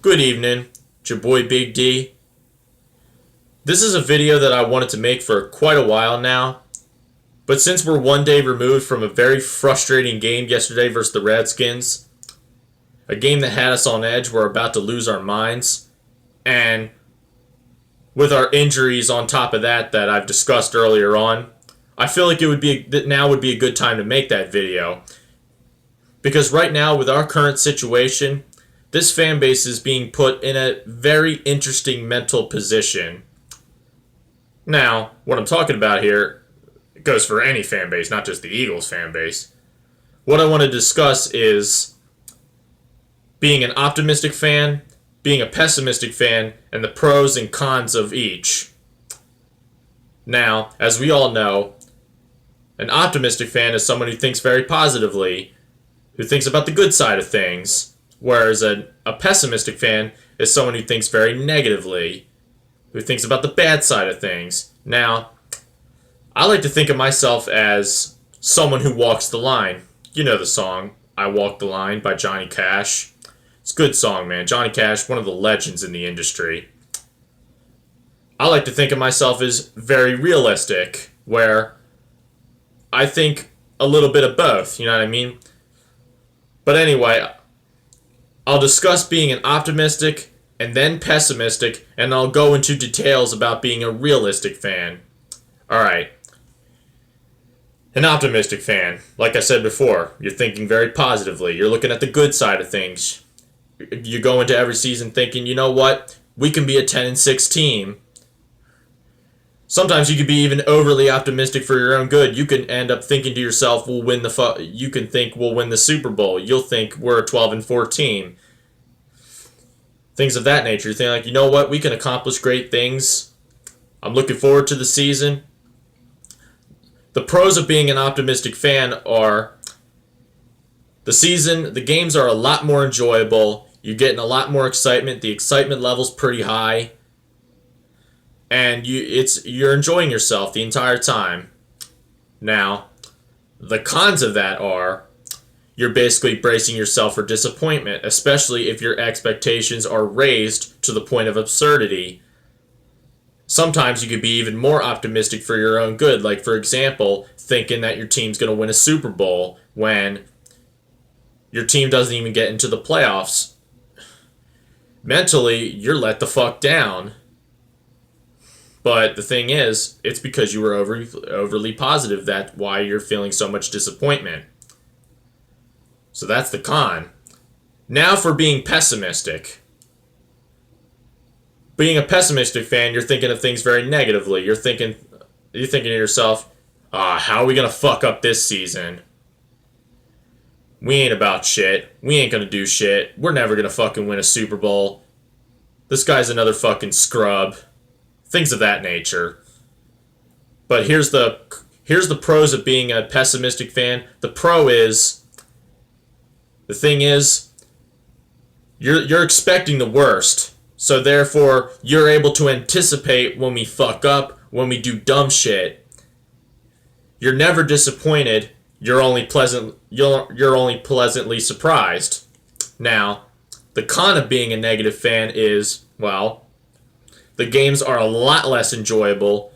Good evening, it's your boy Big D. This is a video that I wanted to make for quite a while now, but since we're one day removed from a very frustrating game yesterday versus the Redskins, a game that had us on edge, we're about to lose our minds, and with our injuries on top of that I've discussed earlier on, I feel like now would be a good time to make that video. Because right now, with our current situation, this fan base is being put in a very interesting mental position. Now, what I'm talking about here goes for any fan base, not just the Eagles fan base. What I want to discuss is being an optimistic fan, being a pessimistic fan, and the pros and cons of each. Now, as we all know, an optimistic fan is someone who thinks very positively, who thinks about the good side of things, whereas a pessimistic fan is someone who thinks very negatively, who thinks about the bad side of things. Now, I like to think of myself as someone who walks the line. You know the song, I Walk the Line by Johnny Cash. It's a good song, man. Johnny Cash, one of the legends in the industry. I like to think of myself as very realistic, where I think a little bit of both, you know what I mean? But anyway, I'll discuss being an optimistic and then pessimistic, and I'll go into details about being a realistic fan. Alright. An optimistic fan, like I said before, you're thinking very positively. You're looking at the good side of things. You go into every season thinking, you know what? We can be a 10-6 team. Sometimes you could be even overly optimistic for your own good. You can end up thinking to yourself, you can think we'll win the Super Bowl. You'll think we're a 12-4 team. Things of that nature. You think like, you know what? We can accomplish great things. I'm looking forward to the season. The pros of being an optimistic fan are the games are a lot more enjoyable. You're getting a lot more excitement. The excitement level's pretty high. And you're enjoying yourself the entire time. Now, the cons of that are you're basically bracing yourself for disappointment, especially if your expectations are raised to the point of absurdity. Sometimes you could be even more optimistic for your own good, like for example, thinking that your team's going to win a Super Bowl when your team doesn't even get into the playoffs. Mentally, you're let the fuck down. But the thing is, it's because you were overly positive. That's why you're feeling so much disappointment. So that's the con. Now for being pessimistic. Being a pessimistic fan, you're thinking of things very negatively. You're thinking to yourself, how are we going to fuck up this season? We ain't about shit. We ain't going to do shit. We're never going to fucking win a Super Bowl. This guy's another fucking scrub. Things of that nature. But here's the pros of being a pessimistic fan. The thing is, you're expecting the worst. So therefore, you're able to anticipate when we fuck up, when we do dumb shit. You're never disappointed. You're only pleasantly surprised. Now, the con of being a negative fan is, well, the games are a lot less enjoyable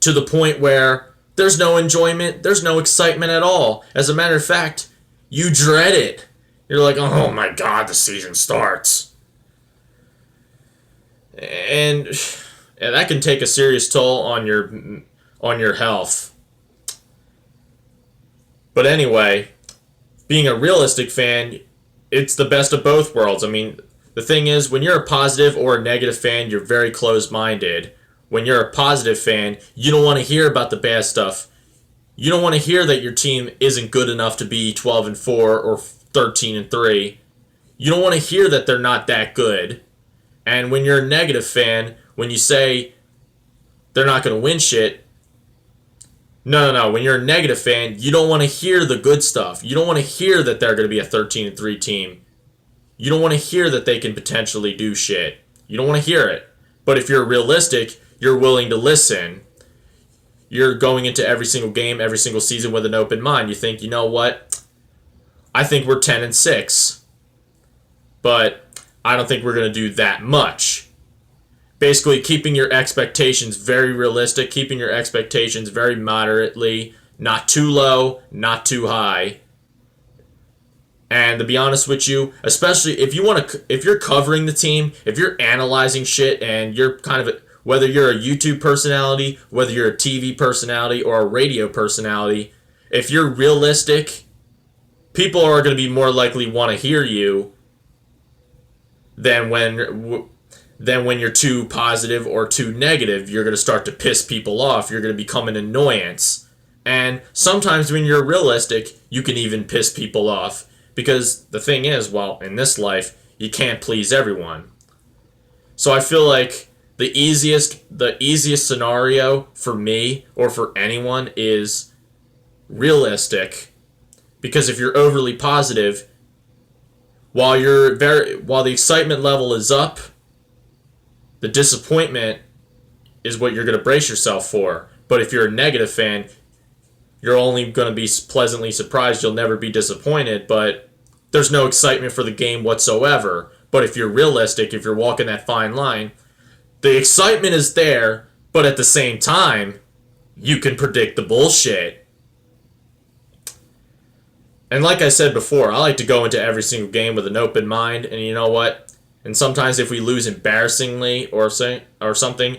to the point where there's no enjoyment, there's no excitement at all. As a matter of fact, you dread it. You're like, oh my god, the season starts. And that can take a serious toll on your health. But anyway, being a realistic fan, it's the best of both worlds. I mean, the thing is, when you're a positive or a negative fan, you're very closed-minded. When you're a positive fan, you don't want to hear about the bad stuff. You don't want to hear that your team isn't good enough to be 12-4 or 13-3. You don't want to hear that they're not that good. And when you're a negative fan, when you say they're not going to win shit, no. When you're a negative fan, you don't want to hear the good stuff. You don't want to hear that they're going to be a 13-3 team. You don't want to hear that they can potentially do shit. You don't want to hear it. But if you're realistic, you're willing to listen. You're going into every single game, every single season with an open mind. You think, you know what? I think we're 10-6. But I don't think we're going to do that much. Basically, keeping your expectations very realistic, keeping your expectations very moderately, not too low, not too high. And to be honest with you, especially if you're covering the team, if you're analyzing shit and you're kind of whether you're a YouTube personality, whether you're a TV personality or a radio personality, if you're realistic, people are going to be more likely want to hear you than when you're too positive or too negative. You're going to start to piss people off. You're going to become an annoyance. And sometimes when you're realistic, you can even piss people off. Because the thing is, well, in this life, you can't please everyone. So I feel like the easiest scenario for me or for anyone is realistic. Because if you're overly positive, while the excitement level is up, the disappointment is what you're going to brace yourself for. But if you're a negative fan, you're only going to be pleasantly surprised. You'll never be disappointed, but there's no excitement for the game whatsoever. But if you're realistic, if you're walking that fine line, the excitement is there, but at the same time, you can predict the bullshit. And like I said before, I like to go into every single game with an open mind, and you know what? And sometimes if we lose embarrassingly or something,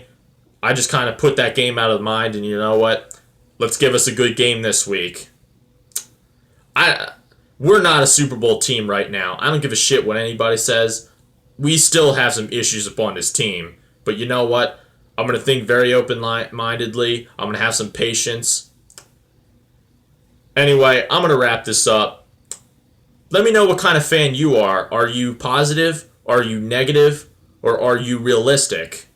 I just kind of put that game out of mind, and you know what? Let's give us a good game this week. We're not a Super Bowl team right now. I don't give a shit what anybody says. We still have some issues upon this team. But you know what? I'm going to think very open-mindedly. I'm going to have some patience. Anyway, I'm going to wrap this up. Let me know what kind of fan you are. Are you positive? Are you negative? Or are you realistic?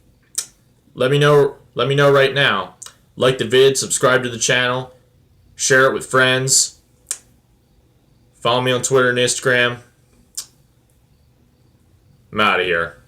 Let me know right now. Like the vid, subscribe to the channel, share it with friends. Follow me on Twitter and Instagram. I'm out of here.